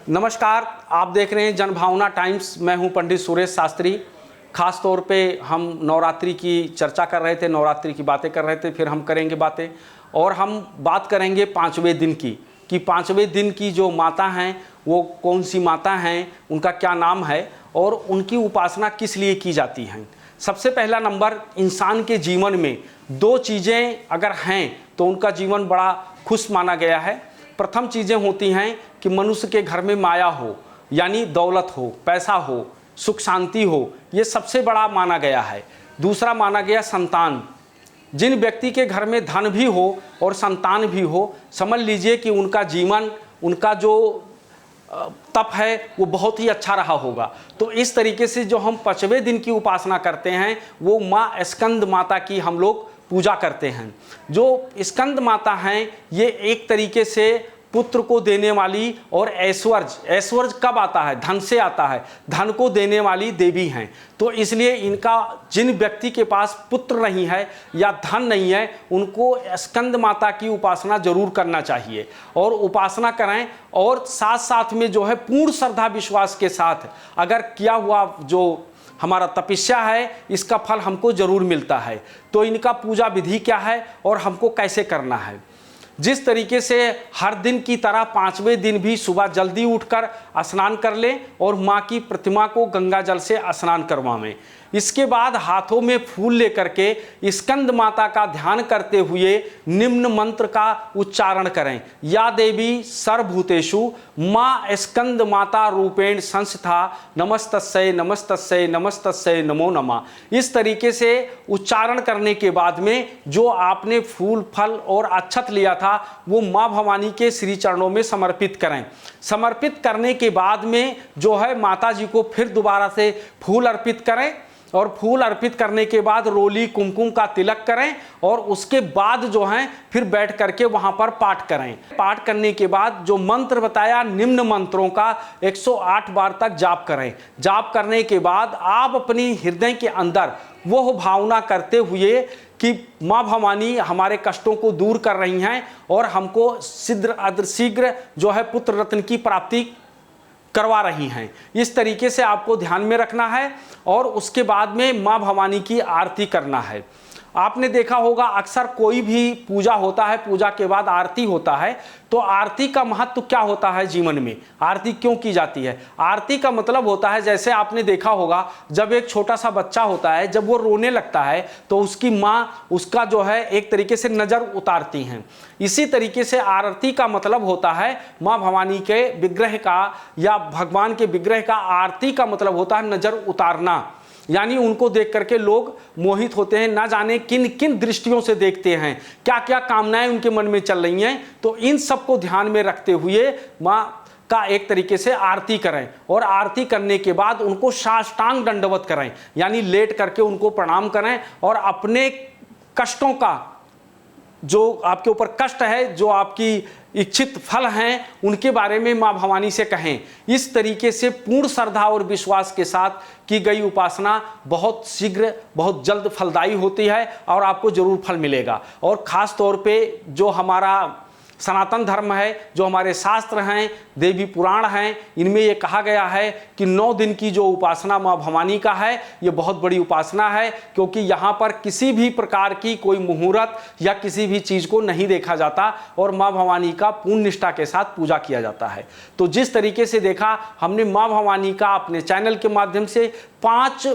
नमस्कार, आप देख रहे हैं जनभावना टाइम्स। मैं हूं पंडित सुरेश शास्त्री। ख़ास तौर पे हम नवरात्रि की चर्चा कर रहे थे, नवरात्रि की बातें कर रहे थे, फिर हम करेंगे बातें और हम बात करेंगे पाँचवें दिन की कि पाँचवें दिन की जो माता हैं वो कौन सी माता हैं, उनका क्या नाम है और उनकी उपासना किस लिए की जाती है। सबसे पहला नंबर, इंसान के जीवन में दो चीज़ें अगर हैं तो उनका जीवन बड़ा खुश माना गया है। प्रथम चीज़ें होती हैं कि मनुष्य के घर में माया हो, यानी दौलत हो, पैसा हो, सुख शांति हो, ये सबसे बड़ा माना गया है। दूसरा माना गया संतान। जिन व्यक्ति के घर में धन भी हो और संतान भी हो, समझ लीजिए कि उनका जीवन, उनका जो तप है वो बहुत ही अच्छा रहा होगा। तो इस तरीके से जो हम पाँचवें दिन की उपासना करते हैं वो माँ स्कंद माता की हम लोग पूजा करते हैं। जो स्कंद माता हैं ये एक तरीके से पुत्र को देने वाली और ऐश्वर्य कब आता है? धन से आता है, धन को देने वाली देवी हैं। तो इसलिए इनका, जिन व्यक्ति के पास पुत्र नहीं है या धन नहीं है, उनको स्कंद माता की उपासना जरूर करना चाहिए और उपासना करें। और साथ साथ में जो है पूर्ण श्रद्धा विश्वास के साथ अगर किया हुआ जो हमारा तपस्या है, इसका फल हमको जरूर मिलता है। तो इनका पूजा विधि क्या है और हमको कैसे करना है? जिस तरीके से हर दिन की तरह पाँचवें दिन भी सुबह जल्दी उठकर स्नान कर लें और माँ की प्रतिमा को गंगा जल से स्नान करवाएं। इसके बाद हाथों में फूल लेकर के स्कंद माता का ध्यान करते हुए निम्न मंत्र का उच्चारण करें। या देवी सर्वभूतेषु माँ स्कंद माता रूपेण संस्था नमस्तस्यै नमस्तस्यै नमस्तस्यै नमो नमः। इस तरीके से उच्चारण करने के बाद में जो आपने फूल फल और अक्षत लिया था वो माँ भवानी के श्री चरणों में समर्पित करें। समर्पित करने के बाद में जो है माता जी को फिर दोबारा से फूल अर्पित करें और फूल अर्पित करने के बाद रोली कुमकुम का तिलक करें और उसके बाद जो है फिर बैठ करके वहां पर पाठ करें। पाठ करने के बाद जो मंत्र बताया, निम्न मंत्रों का 108 बार तक जाप करें। जाप करने के बाद आप अपनी हृदय के अंदर वो भावना करते हुए कि माँ भवानी हमारे कष्टों को दूर कर रही हैं और हमको शीघ्र जो है पुत्र रत्न की प्राप्ति करवा रही हैं, इस तरीके से आपको ध्यान में रखना है और उसके बाद में माँ भवानी की आरती करना है। आपने देखा होगा अक्सर कोई भी पूजा होता है, पूजा के बाद आरती होता है, तो आरती का महत्व क्या होता है जीवन में? आरती क्यों की जाती है? आरती का मतलब होता है, जैसे आपने देखा होगा जब एक छोटा सा बच्चा होता है, जब वो रोने लगता है तो उसकी माँ उसका जो है एक तरीके से नज़र उतारती हैं। इसी तरीके से आरती का मतलब होता है माँ भवानी के विग्रह का या भगवान के विग्रह का, आरती का मतलब होता है नज़र उतारना। यानी उनको देख करके लोग मोहित होते हैं, ना जाने किन किन दृष्टियों से देखते हैं, क्या क्या कामनाएं उनके मन में चल रही हैं। तो इन सबको ध्यान में रखते हुए माँ का एक तरीके से आरती करें और आरती करने के बाद उनको साष्टांग दंडवत करें, यानी लेट करके उनको प्रणाम करें और अपने कष्टों का, जो आपके ऊपर कष्ट है, जो आपकी इच्छित फल हैं, उनके बारे में माँ भवानी से कहें। इस तरीके से पूर्ण श्रद्धा और विश्वास के साथ की गई उपासना बहुत शीघ्र, बहुत जल्द फलदायी होती है और आपको जरूर फल मिलेगा। और ख़ास तौर पे जो हमारा सनातन धर्म है, जो हमारे शास्त्र हैं, देवी पुराण हैं, इनमें ये कहा गया है कि 9 दिन की जो उपासना माँ भवानी का है ये बहुत बड़ी उपासना है, क्योंकि यहाँ पर किसी भी प्रकार की कोई मुहूर्त या किसी भी चीज़ को नहीं देखा जाता और माँ भवानी का पूर्ण निष्ठा के साथ पूजा किया जाता है। तो जिस तरीके से देखा हमने माँ भवानी का अपने चैनल के माध्यम से 5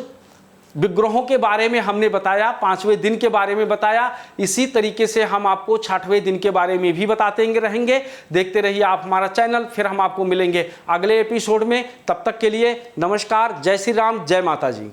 विग्रहों के बारे में हमने बताया, 5वें दिन के बारे में बताया। इसी तरीके से हम आपको 6वें दिन के बारे में भी बताते रहेंगे। देखते रहिए आप हमारा चैनल। फिर हम आपको मिलेंगे अगले एपिसोड में। तब तक के लिए नमस्कार, जय श्री राम, जय माता जी।